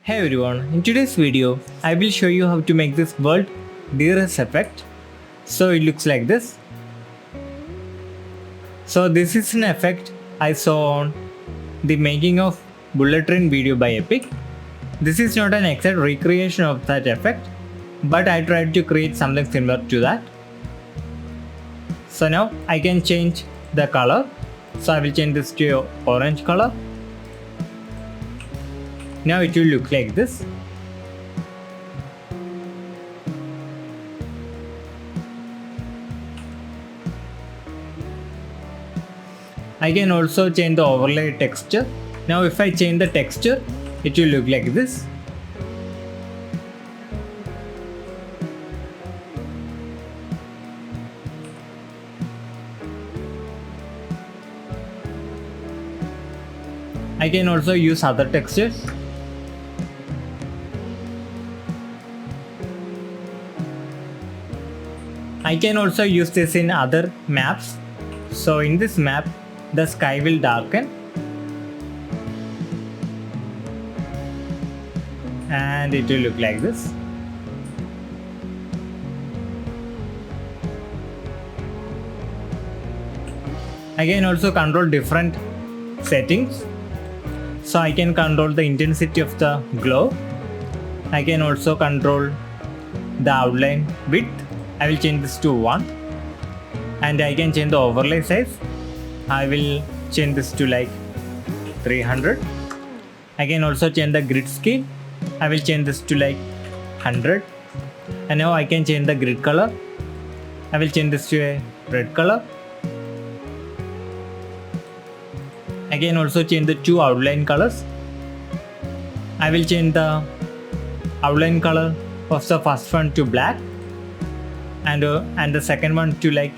Hey everyone, in today's video, I will show you how to make this world DRS effect. So it looks like this. So this is an effect I saw on the making of bullet train video by Epic. This is not an exact recreation of that effect, but I tried to create something similar to that. So now I can change the color. So I will change this to orange color. Now it will look like this. I can also change the overlay texture. Now if I change the texture, it will look like this. I can also use other textures. I can also use this in other maps. So in this map, the sky will darken and it will look like this. I can also control different settings. So I can control the intensity of the glow. I can also control the outline width. I will change this to 1. And I can change the overlay size. I will change this to like 300. I can also change the grid scale. I will change this to like 100. And now I can change the grid color. I will change this to a red color. I can also change the two outline colors. I will change the outline color of the first one to black and the second one to like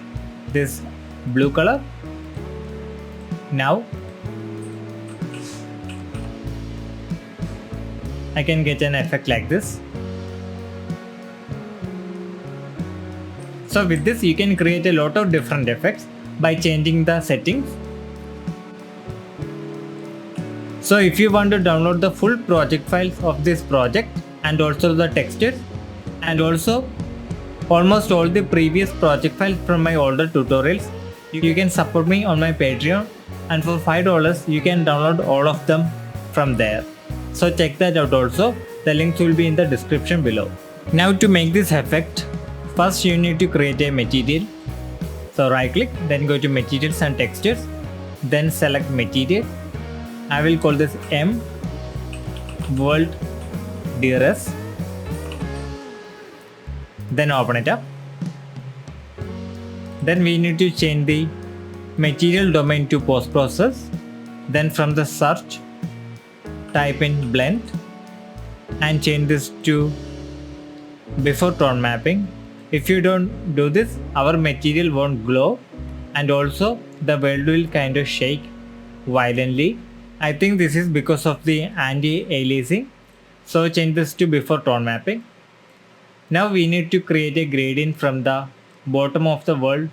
this blue color. Now I can get an effect like this. So with this you can create a lot of different effects by changing the settings. So if you want to download the full project files of this project and also the textures and also almost all the previous project files from my older tutorials, you can support me on my Patreon, and for $5 you can download all of them from there. So check that out also. The links will be in the description below. Now to make this effect, first you need to create a material. So right click, then go to materials and textures, then select material. I will call this M World DRS. Then open it up. Then we need to change the material domain to post process. Then from the search, type in blend and change this to before tone mapping. If you don't do this, our material won't glow and also the world will kind of shake violently. I think this is because of the anti-aliasing. So change this to before tone mapping. Now we need to create a gradient from the bottom of the world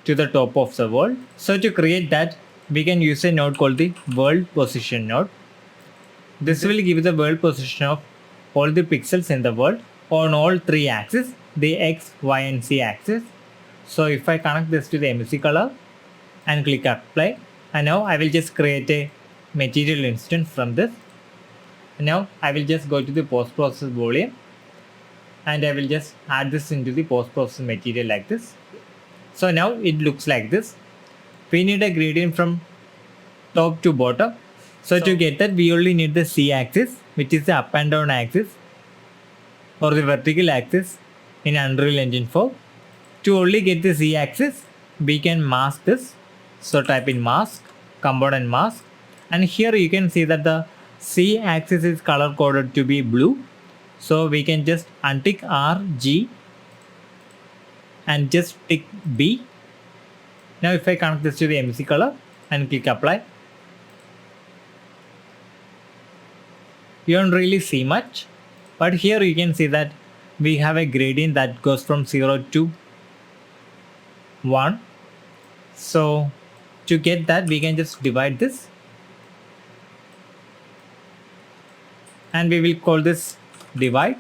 to the top of the world. So to create that, we can use a node called the world position node. This will give the world position of all the pixels in the world on all three axes, the X, Y and Z axis. So if I connect this to the MC color and click apply, and now I will just create a material instance from this. And now I will just go to the post process volume and I will just add this into the post process material like this. So now it looks like this. We need a gradient from top to bottom. So to get that, we only need the Z axis, which is the up and down axis or the vertical axis in Unreal Engine 4. To only get the Z axis, we can mask this. So type in mask, component mask, and here you can see that the Z axis is color coded to be blue. So we can just untick R, G and just tick B. Now if I connect this to the MC color and click apply, you don't really see much, but here you can see that we have a gradient that goes from 0 to 1. So to get that, we can just divide this and we will call this divide.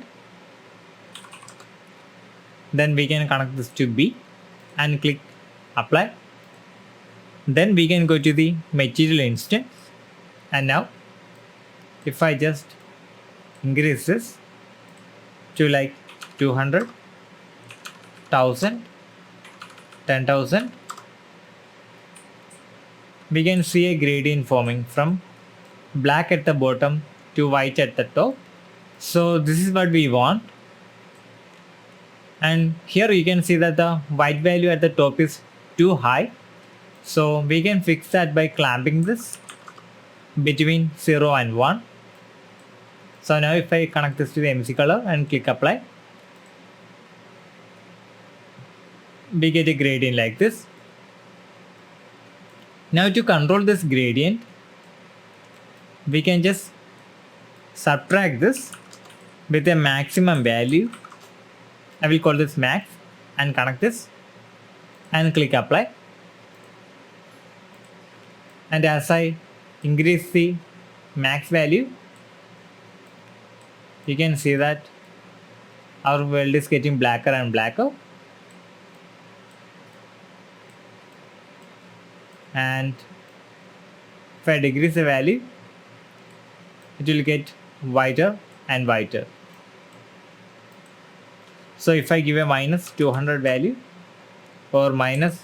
Then we can connect this to B and click apply. Then we can go to the material instance, and now if I just increase this to like 200, 1000, 10,000, we can see a gradient forming from black at the bottom to white at the top. So this is what we want. And here you can see that the white value at the top is too high. So we can fix that by clamping this between 0 and 1. So now if I connect this to the MC color and click apply, we get a gradient like this. Now to control this gradient, we can just subtract this with a maximum value. I will call this max and connect this and click apply. And as I increase the max value, you can see that our world is getting blacker and blacker. And if I decrease the value, it will get whiter and whiter. So if I give a minus 200 value or minus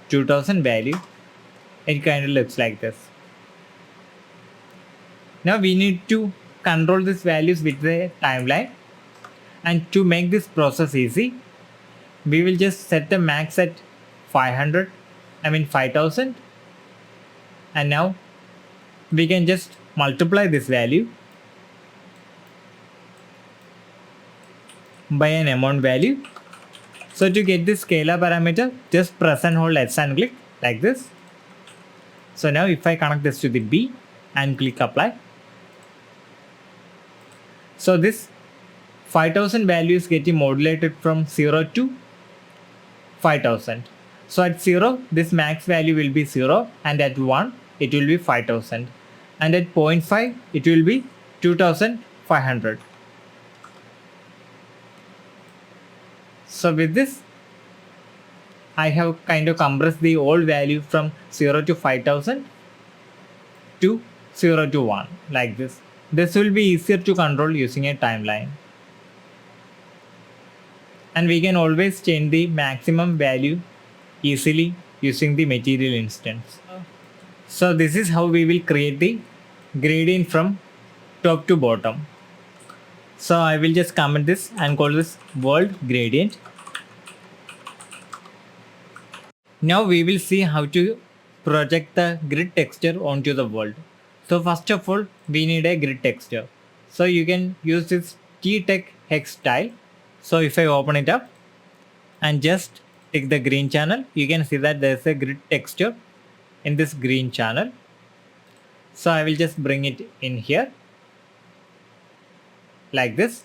2000 value, it kind of looks like this. Now we need to control these values with the timeline, and to make this process easy, we will just set the max at 5000, and now we can just multiply this value by an amount value. So to get this scalar parameter, just press and hold S and click like this. So now if I connect this to the B and click apply, so this 5000 value is getting modulated from 0 to 5000. So at 0, this max value will be 0, and at 1, it will be 5000, and at 0.5, it will be 2500. So with this, I have kind of compressed the old value from 0 to 5000 to 0 to 1 like this. This will be easier to control using a timeline. And we can always change the maximum value easily using the material instance. So this is how we will create the gradient from top to bottom. So I will just comment this and call this world gradient. Now we will see how to project the grid texture onto the world. So first of all, we need a grid texture. So you can use this T-Tech hex tile. So if I open it up and just take the green channel, you can see that there is a grid texture in this green channel. So I will just bring it in here like this.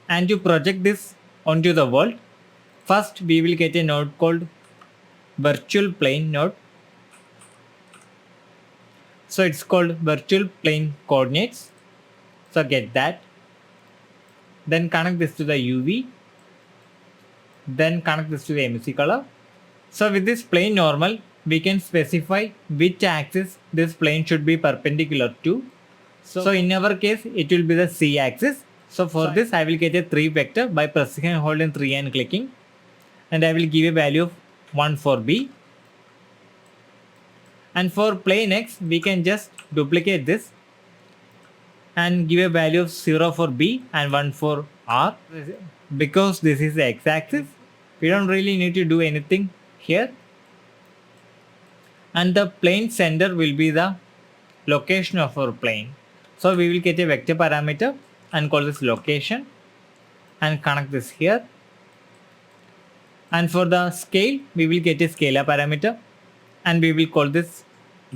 And to project this onto the world, first we will get a node called virtual plane node. So it's called virtual plane coordinates. So get that. Then connect this to the UV. Then connect this to the MC color. So with this plane normal, we can specify which axis this plane should be perpendicular to. So in our case, it will be the C axis. So for this, I will get a 3 vector by pressing and holding 3 and clicking. And I will give a value of 1 for B. And for plane X, we can just duplicate this and give a value of 0 for B and 1 for R. Because this is the X axis, we don't really need to do anything here. And the plane center will be the location of our plane. So we will get a vector parameter and call this location and connect this here. And for the scale, we will get a scalar parameter and we will call this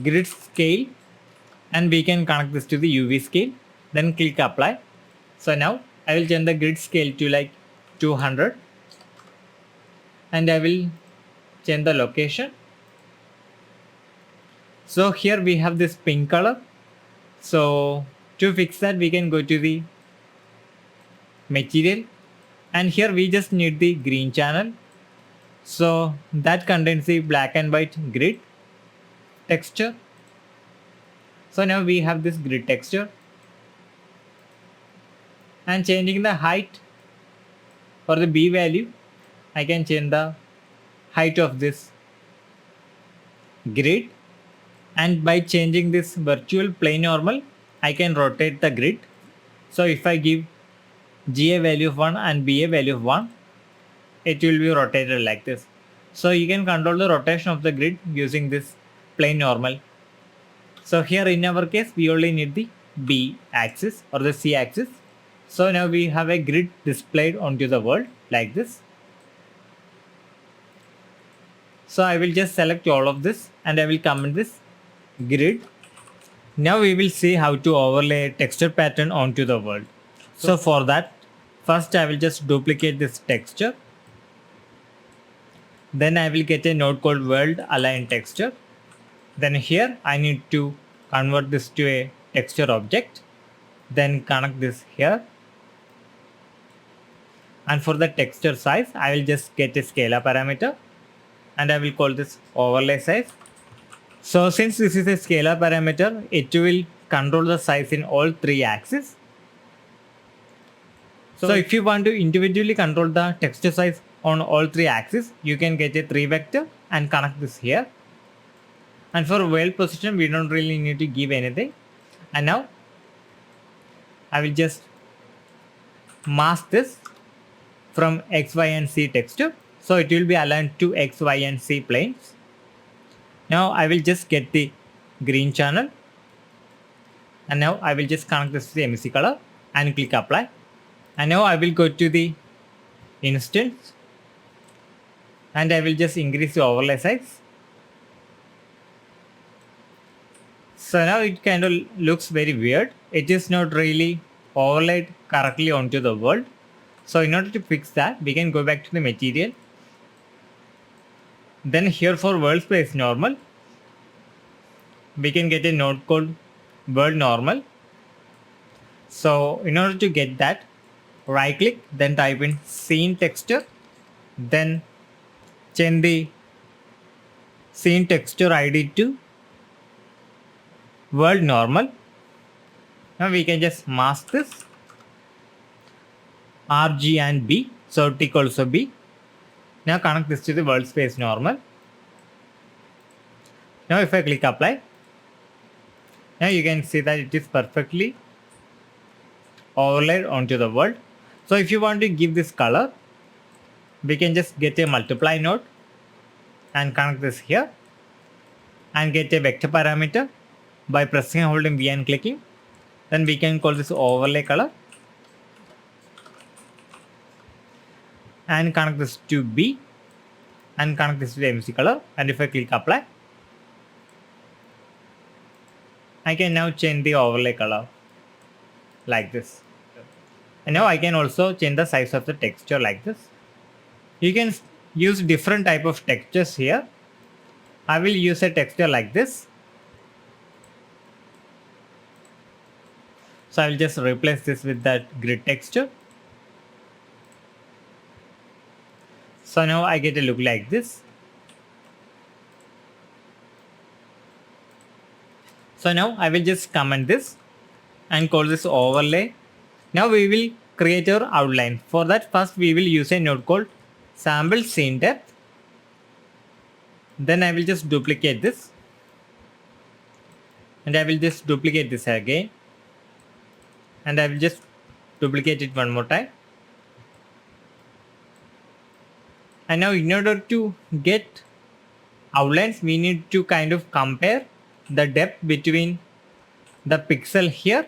grid scale, and we can connect this to the UV scale. Then click apply. So now I will change the grid scale to like 200 and I will change the location. So here we have this pink color. So to fix that, we can go to the material, and here we just need the green channel. So that contains the black and white grid texture. So now we have this grid texture, and changing the height for the B value, I can change the height of this grid, and by changing this virtual plane normal, I can rotate the grid. So if I give G a value of 1 and B a value of 1, it will be rotated like this. So you can control the rotation of the grid using this plane normal. So here in our case, we only need the B axis or the C axis. So now we have a grid displayed onto the world like this. So I will just select all of this and I will comment this grid. Now we will see how to overlay a texture pattern onto the world. So for that, first I will just duplicate this texture. Then I will get a node called world align texture. Then here I need to convert this to a texture object. Then connect this here. And for the texture size, I will just get a scalar parameter and I will call this overlay size. So since this is a scalar parameter, it will control the size in all three axes. So if you want to individually control the texture size on all three axes, you can get a 3 vector and connect this here. And for world position, we don't really need to give anything. And now I will just mask this from X, Y and Z texture. So it will be aligned to X, Y and Z planes. Now I will just get the green channel. And now I will just connect this to the emission color and click apply. And now I will go to the instance and I will just increase the overlay size. So now it kind of looks very weird. It is not really overlaid correctly onto the world. So in order to fix that, we can go back to the material. Then here for world space normal, we can get a node called world normal. So in order to get that, right click, then type in scene texture, then change the scene texture ID to world normal. Now we can just mask this R, G and B, so tick also B. Now connect this to the world space normal. Now if I click apply, now you can see that it is perfectly overlaid onto the world. So if you want to give this color, we can just get a multiply node and connect this here and get a vector parameter by pressing and holding V and clicking. Then we can call this overlay color and connect this to B and connect this to the MC color. And if I click apply, I can now change the overlay color like this. And now I can also change the size of the texture like this. You can use different type of textures here. I will use a texture like this. So I will just replace this with that grid texture. So now I get a look like this. So now I will just comment this and call this overlay. Now we will create our outline. For that, first we will use a node called sample scene depth. Then I will just duplicate this and I will just duplicate this again and I will just duplicate it one more time. And now in order to get outlines, we need to kind of compare the depth between the pixel here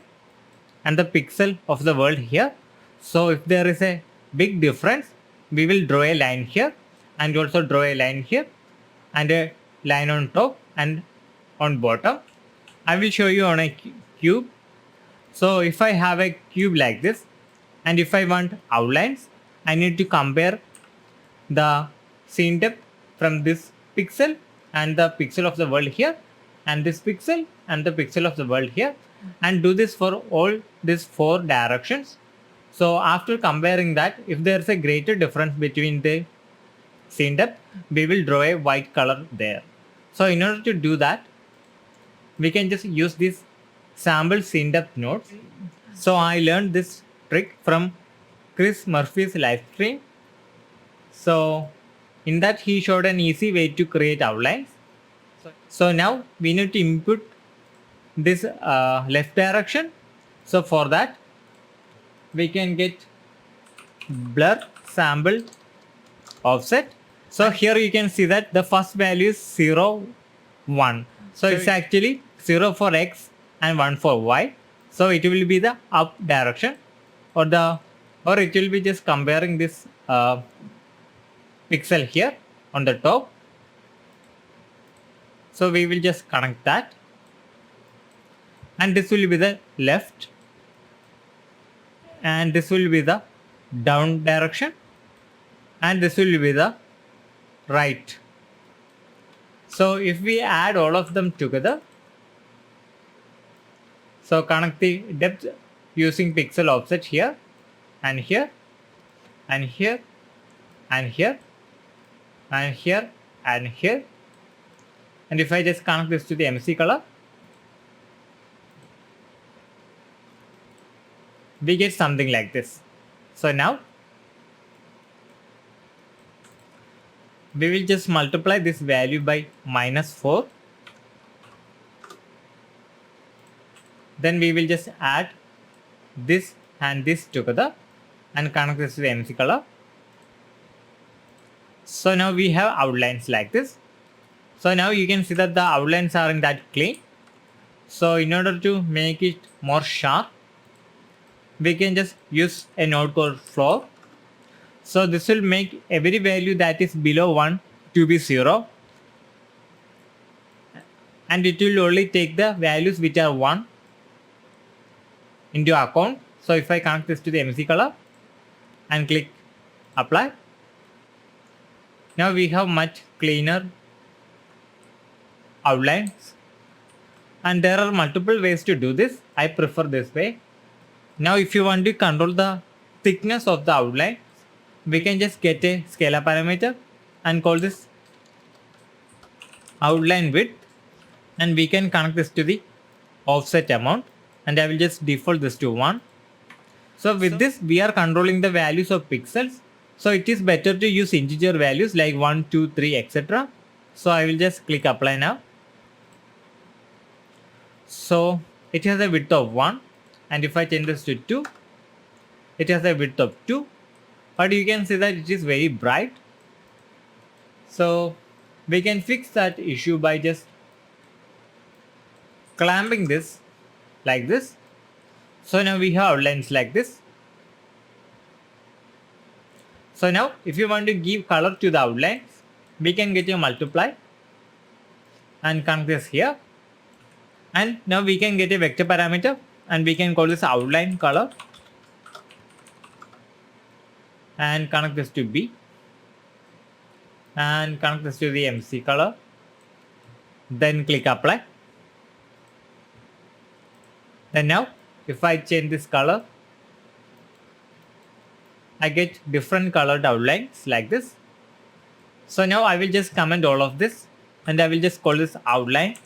and the pixel of the world here. So if there is a big difference, we will draw a line here and also draw a line here and a line on top and on bottom. I will show you on a cube. So if I have a cube like this and if I want outlines, I need to compare the scene depth from this pixel and the pixel of the world here and this pixel and the pixel of the world here, and do this for all these 4 directions. So after comparing that, if there is a greater difference between the scene depth, we will draw a white color there. So in order to do that, we can just use this sample scene depth nodes. So I learned this trick from Chris Murphy's live stream. So in that he showed an easy way to create outlines. So now we need to input this left direction. So for that we can get blur sample offset. So here you can see that the first value is 0, 1. So it's actually 0 for x and 1 for y. So it will be the up direction, or it will be just comparing this pixel here on the top. So we will just connect that, and this will be the left, and this will be the down direction, and this will be the right. So if we add all of them together, so connect the depth using pixel offset here and here and here and here and here and here, and if I just connect this to the MC color, we get something like this. So now we will just multiply this value by -4. Then we will just add this and this together and connect this to the MC color. So now we have outlines like this. So now you can see that the outlines aren't that clean. So in order to make it more sharp, we can just use a node called floor. So this will make every value that is below 1 to be 0, and it will only take the values which are 1 into account. So if I connect this to the MC color and click apply, now we have much cleaner outlines, and there are multiple ways to do this. I prefer this way. Now if you want to control the thickness of the outline, we can just get a scalar parameter and call this outline width, and we can connect this to the offset amount, and I will just default this to 1. So with this we are controlling the values of pixels. So it is better to use integer values like 1, 2, 3, etc. So I will just click apply now. So it has a width of 1, and if I change this to 2, it has a width of 2, but you can see that it is very bright. So we can fix that issue by just clamping this like this. So now we have outlines like this. So now if you want to give color to the outlines, we can get a multiply and connect this here, and now we can get a vector parameter and we can call this outline color and connect this to B and connect this to the MC color, then click apply. And now if I change this color, I get different colored outlines like this. So now I will just comment all of this and I will just call this outline.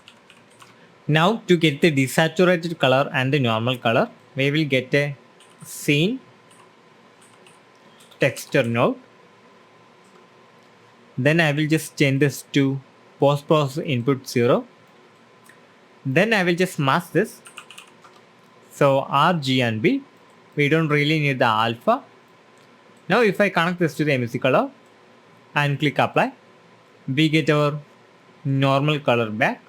Now to get the desaturated color and the normal color, we will get a scene texture node. Then I will just change this to post process input 0. Then I will just mask this. So R, G and B. We don't really need the alpha. Now if I connect this to the MC color and click apply, we get our normal color back.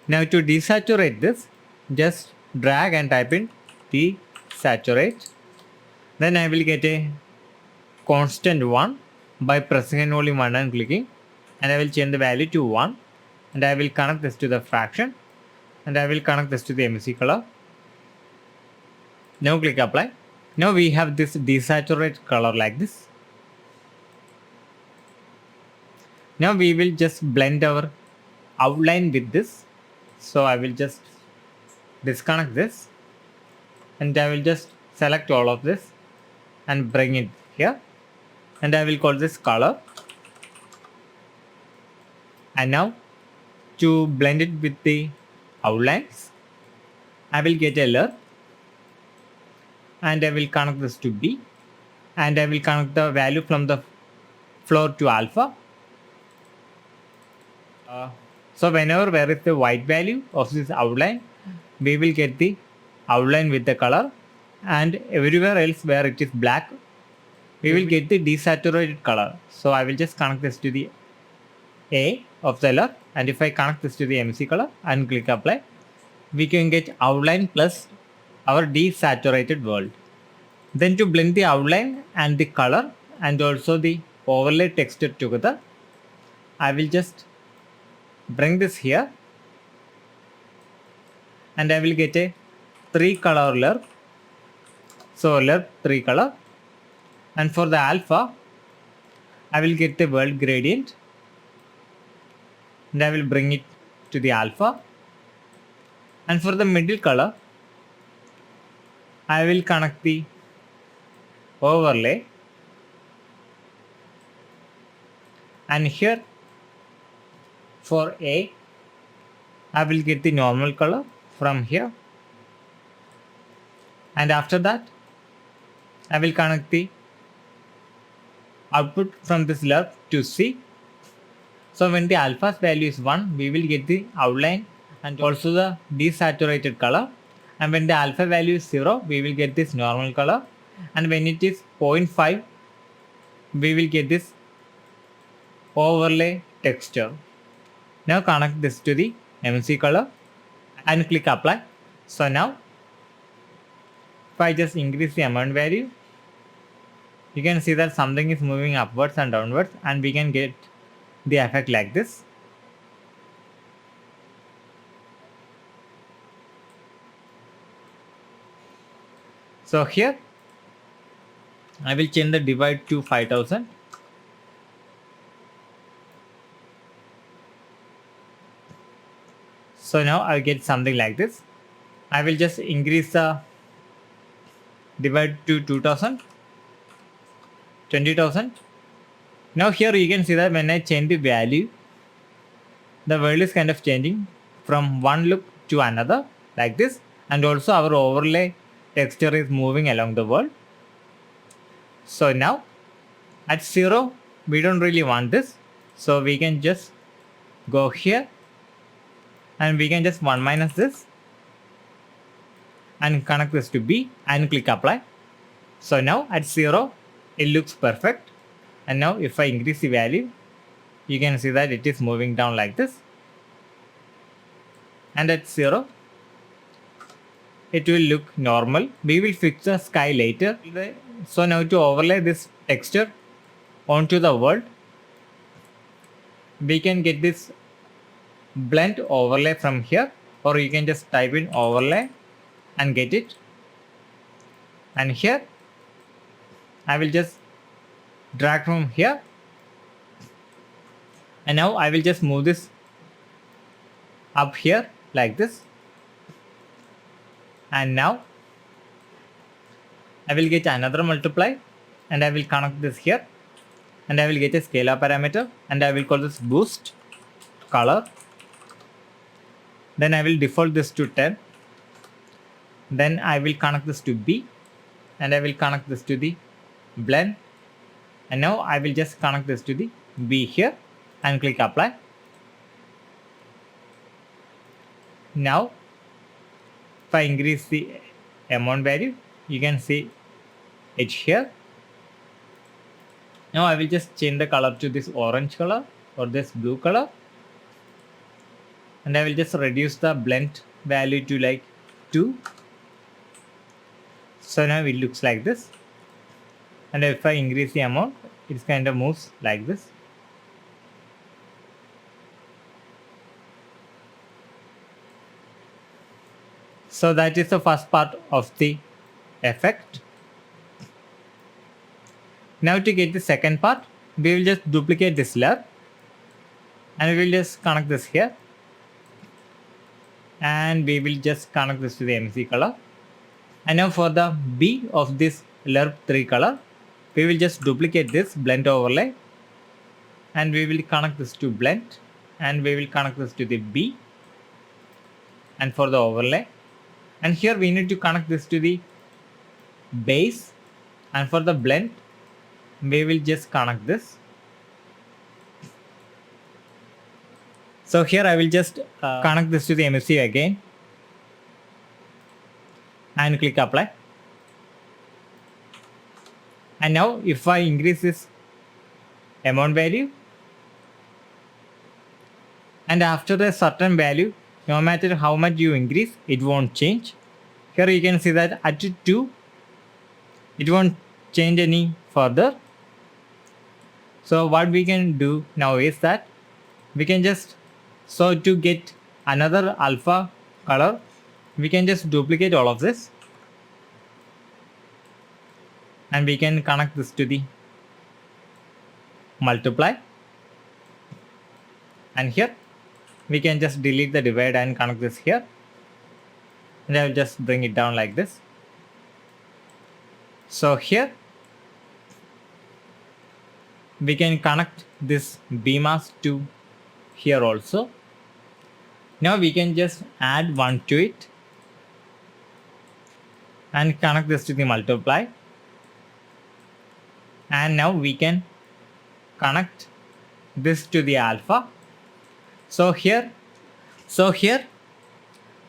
Now to desaturate this, just drag and type in desaturate. Then I will get a constant 1 by pressing only 1 and clicking, and I will change the value to 1, and I will connect this to the fraction, and I will connect this to the MC color. Now click apply. Now we have this desaturated color like this. Now we will just blend our outline with this. So I will just disconnect this, and I will just select all of this and bring it here, and I will call this color. And now to blend it with the outlines, I will get a layer, and I will connect this to B, and I will connect the value from the floor to alpha. So whenever there is the white value of this outline, we will get the outline with the color, and everywhere else where it is black, we will get the desaturated color. So I will just connect this to the A of the layer, and if I connect this to the MC color and click apply, we can get outline plus our desaturated world. Then to blend the outline and the color and also the overlay texture together, I will just bring this here, and I will get a 3 color layer. So layer 3 color, and for the alpha, I will get the world gradient, and I will bring it to the alpha. And for the middle color, I will connect the overlay, and here for A, I will get the normal color from here, and after that I will connect the output from this layer to C. So when the alpha's value is 1, we will get the outline and also the desaturated color, and when the alpha value is 0, we will get this normal color, and when it is 0.5, we will get this overlay texture. Now connect this to the MC color and click apply. So now if I just increase the amount value, you can see that something is moving upwards and downwards, and we can get the effect like this. So here I will change the divide to 5000. So now I'll get something like this. I will just increase the divide to 2000, 20,000. Now here you can see that when I change the value, the world is kind of changing from one look to another like this, and also our overlay texture is moving along the world. So now at 0, we don't really want this, so we can just go here and we can just 1 minus this and connect this to B and click apply. So now at 0, it looks perfect, and now if I increase the value, you can see that it is moving down like this, and at 0, it will look normal. We will fix the sky later. So now to overlay this texture onto the world, we can get this blend overlay from here, or you can just type in overlay and get it. And here I will just drag from here, and now I will just move this up here like this, and now I will get another multiply, and I will connect this here, and I will get a scalar parameter, and I will call this boost color. Then I will default this to 10. Then I will connect this to B, and I will connect this to the blend, and now I will just connect this to the B here and click apply. Now if I increase the amount value, you can see it here. Now I will just change the color to this orange color or this blue color, and I will just reduce the blend value to like 2. So now it looks like this, and if I increase the amount, it kind of moves like this. So that is the first part of the effect. Now to get the second part, we will just duplicate this layer, and we will just connect this here, and we will just connect this to the MC color. And now for the B of this LERP3 color, we will just duplicate this blend overlay and we will connect this to blend and we will connect this to the B and for the overlay. And here we need to connect this to the base, and for the blend we will just connect this. So here I will just connect this to the MFC again and click apply. And now if I increase this amount value, and after a certain value, no matter how much you increase, it won't change. Here you can see that at 2, it won't change any further. So what we can do now is that we can just, so to get another alpha color, we can just duplicate all of this and we can connect this to the multiply, and here we can just delete the divide and connect this here, and I will just bring it down like this. So here we can connect this B mask to here also. Now we can just add 1 to it and connect this to the multiply, and now we can connect this to the alpha. So here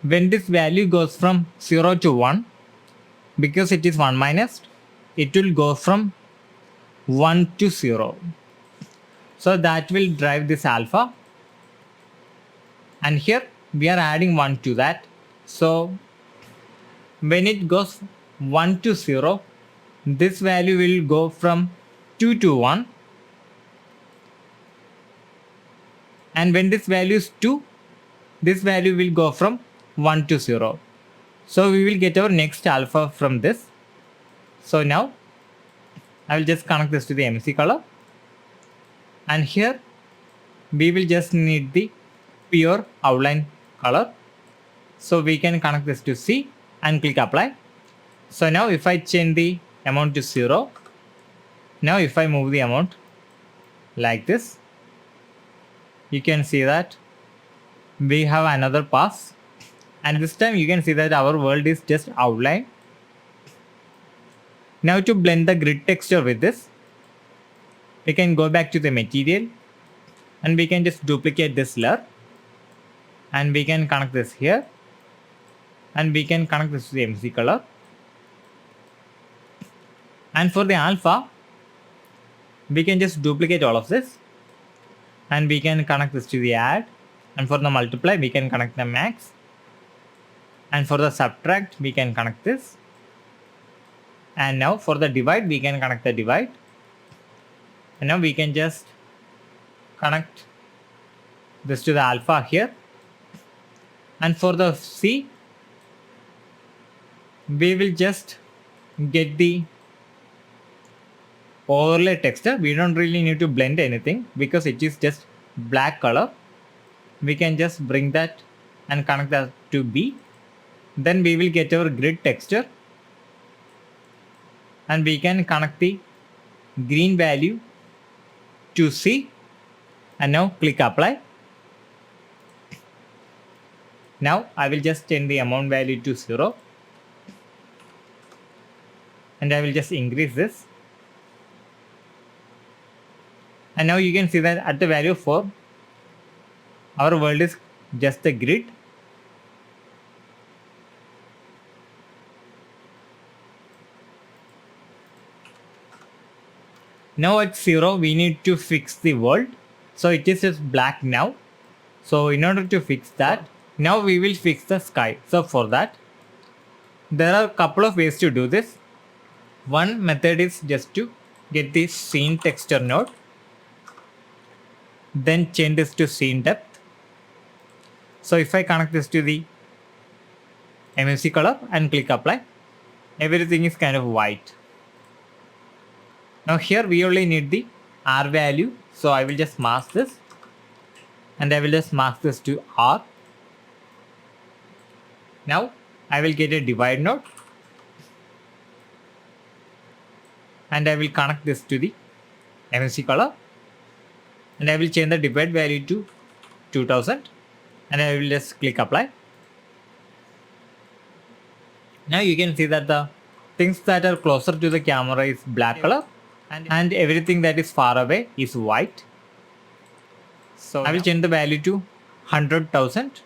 when this value goes from 0 to 1, because it is 1 minus, it will go from 1 to 0. So that will drive this alpha, and here we are adding 1 to that. So when it goes 1 to 0, this value will go from 2 to 1, and when this value is 2, this value will go from 1 to 0. So we will get our next alpha from this. So now I will just connect this to the MC color, and here we will just need the pure outline color. So we can connect this to C and click apply. So now if I change the amount to 0, now if I move the amount like this, you can see that we have another pass, and this time you can see that our world is just outline. Now to blend the grid texture with this, we can go back to the material and we can just duplicate this layer and we can connect this here and we can connect this to the MC color. And for the alpha, we can just duplicate all of this and we can connect this to the add, and for the multiply we can connect the max, and for the subtract we can connect this, and now for the divide we can connect the divide, and now we can just connect this to the alpha here, and for the C we will just get the overlay texture. We don't really need to blend anything because it is just black color. We can just bring that and connect that to B. Then we will get our grid texture and we can connect the green value to C, and now click apply. Now I will just change the amount value to 0 and I will just increase this. And now you can see that at the value of 4, our world is just a grid. Now at 0, we need to fix the world. So it is just black now. So in order to fix that, now we will fix the sky. So for that, there are a couple of ways to do this. One method is just to get the scene texture node, then change this to scene depth. So if I connect this to the MFC color and click apply, everything is kind of white. Now here we only need the R value. So I will just mask this and I will just mask this to R. Now I will get a divide node and I will connect this to the MSC color and I will change the divide value to 2000 and I will just click apply. Now you can see that the things that are closer to the camera is black color and everything that is far away is white. So I will change the value to 100,000.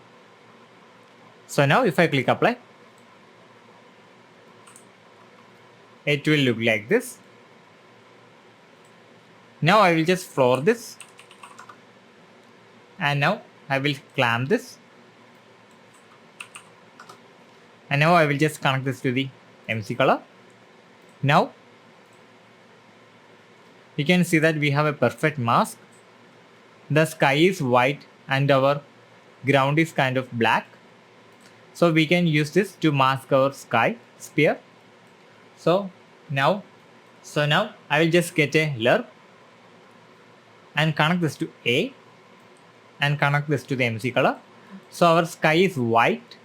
So now if I click apply, it will look like this. Now I will just floor this and now I will clamp this and now I will just connect this to the MC color. Now you can see that we have a perfect mask. The sky is white and our ground is kind of black. So we can use this to mask our sky sphere. So now I will just get a lerp and connect this to A and connect this to the MC color. So our sky is white.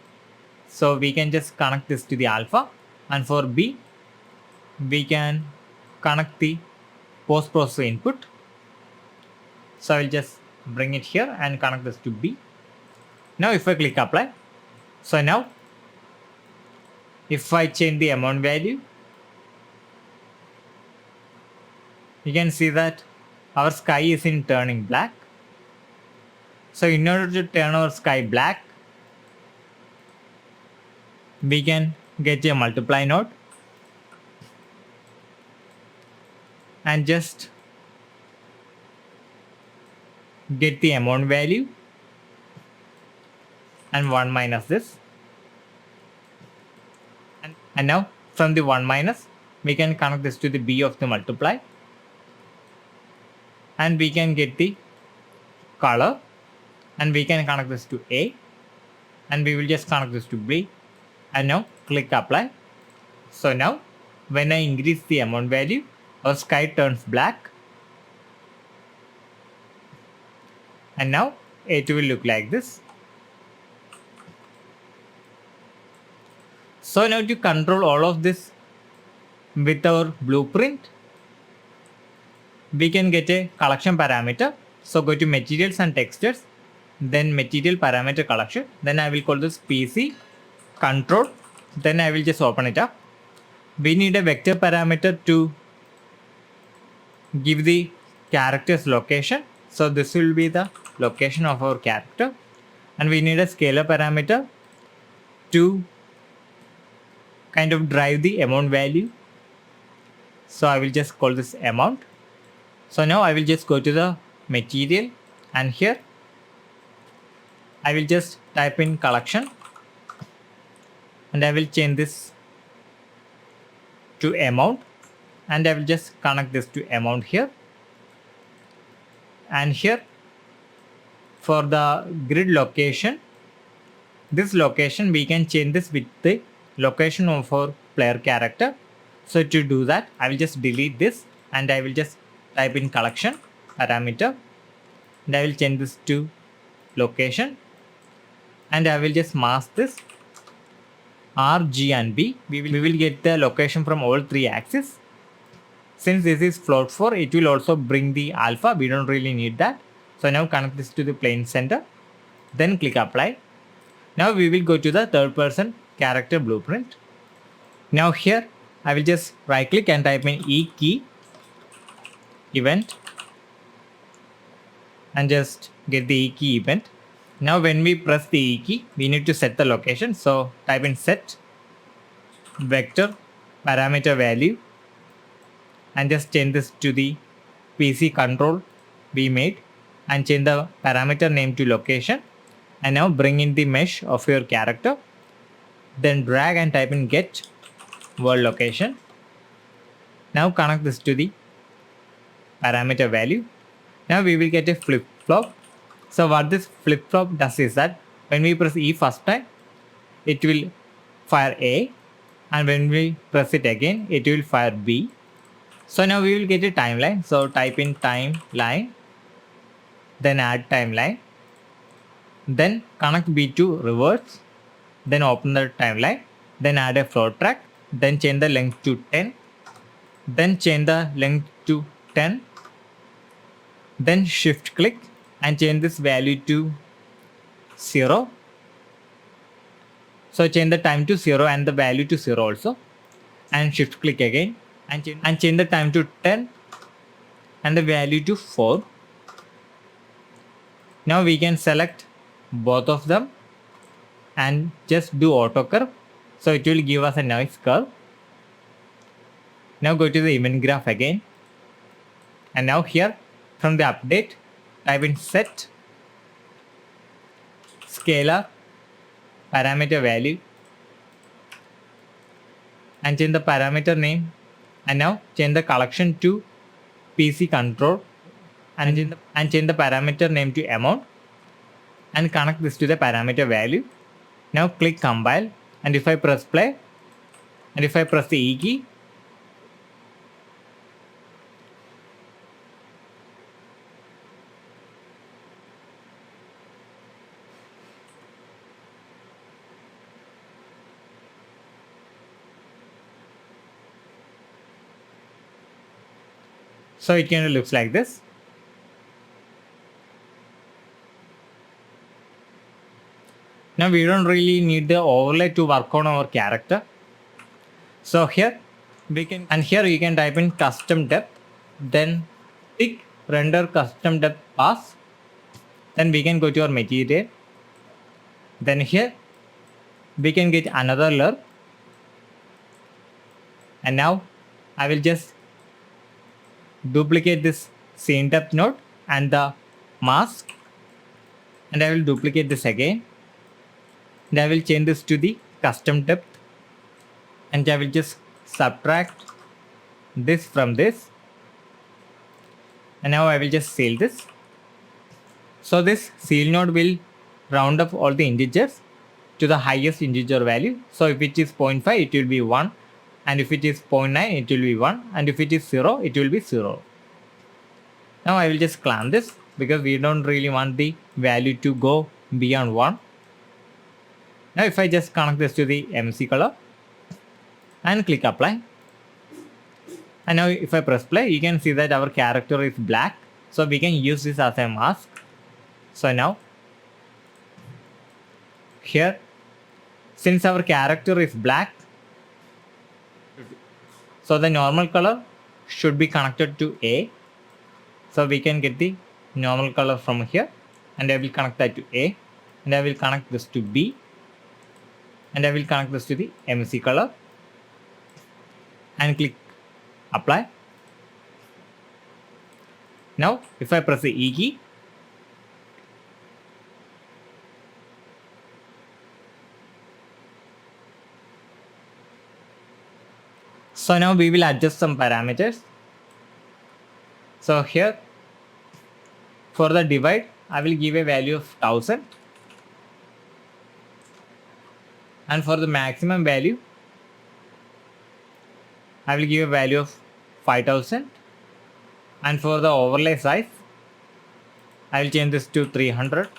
So we can just connect this to the alpha, and for B we can connect the post-processor input. So I will just bring it here and connect this to B. Now if I click apply, so now if I change the amount value, you can see that our sky is in turning black. So in order to turn our sky black, we can get a multiply node and just get the amount value and 1 minus this, and now from the 1 minus we can connect this to the B of the multiply and we can get the color and we can connect this to A and we will just connect this to B and now click apply. So now when I increase the amount value, our sky turns black and now it will look like this. So now to control all of this with our blueprint, we can get a collection parameter. So go to materials and textures, then material parameter collection, then I will call this PC control, then I will just open it up. We need a vector parameter to give the character's location. So this will be the location of our character, and we need a scalar parameter to kind of drive the amount value. So I will just call this amount. So now I will just go to the material and here I will just type in collection and I will change this to amount and I will just connect this to amount here, and here for the grid location, this location we can change this with the location of our player character. So to do that I will just delete this and I will just type in collection parameter and I will change this to location and I will just mask this R, G and B. We will get the location from all three axes. Since this is float 4, it will also bring the alpha. We don't really need that. So now connect this to the plane center. Then click apply. Now we will go to the third person character blueprint. Now here I will just right click and type in E key event and just get the E key event. Now when we press the E key, we need to set the location. So type in set vector parameter value and just change this to the PC control we made and change the parameter name to location, and now bring in the mesh of your character, then drag and type in get world location. Now connect this to the parameter value. Now we will get a flip-flop. So what this flip-flop does is that when we press E first time, it will fire A, and when we press it again, it will fire B. So now we will get a timeline. So type in timeline, then add timeline, then connect B to reverse, then open the timeline, then add a float track, then change the length to 10, then change the length to 10, then shift click and change this value to 0. So change the time to 0 and the value to 0 also, and shift click again and change the time to 10 and the value to 4. Now we can select both of them and just do auto curve, so it will give us a nice curve. Now go to the event graph again, and now here from the update type in set scalar parameter value and change the parameter name, and now change the collection to PC control and change the parameter name to amount and connect this to the parameter value. Now click compile, and if I press play and if I press the E key, so it kind of looks like this. Now we don't really need the overlay to work on our character. So here we can, and here you can type in custom depth, then pick render custom depth pass, then we can go to our material, then here we can get another layer, and now I will just duplicate this scene depth node and the mask, and I will duplicate this again, and I will change this to the custom depth, and I will just subtract this from this, and now I will just seal this. So this seal node will round up all the integers to the highest integer value. So if it is 0.5 it will be 1, and if it is 0.9 it will be 1, and if it is 0 it will be 0. Now I will just clamp this because we don't really want the value to go beyond 1. Now if I just connect this to the MC color and click apply, and now if I press play, you can see that our character is black, so we can use this as a mask. So now here, since our character is black, so the normal color should be connected to A, so we can get the normal color from here, and I will connect that to A, and I will connect this to B, and I will connect this to the MC color and click apply. Now if I press the E key, so now we will adjust some parameters. So here for the divide I will give a value of 1000, and for the maximum value I will give a value of 5000, and for the overlay size I will change this to 300,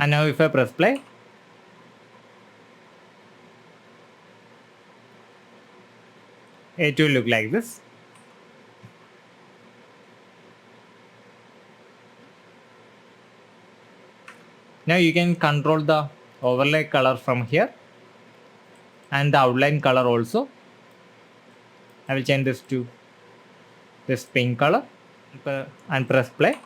and now if I press play, it will look like this. Now you can control the overlay color from here and the outline color also. I will change this to this pink color and press play.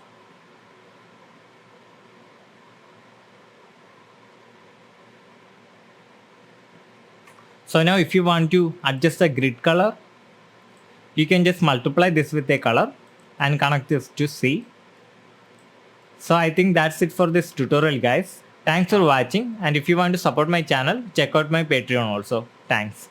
So now if you want to adjust the grid color, you can just multiply this with a color and connect this to C. So I think that's it for this tutorial, guys. Thanks for watching, and if you want to support my channel, check out my Patreon also. Thanks.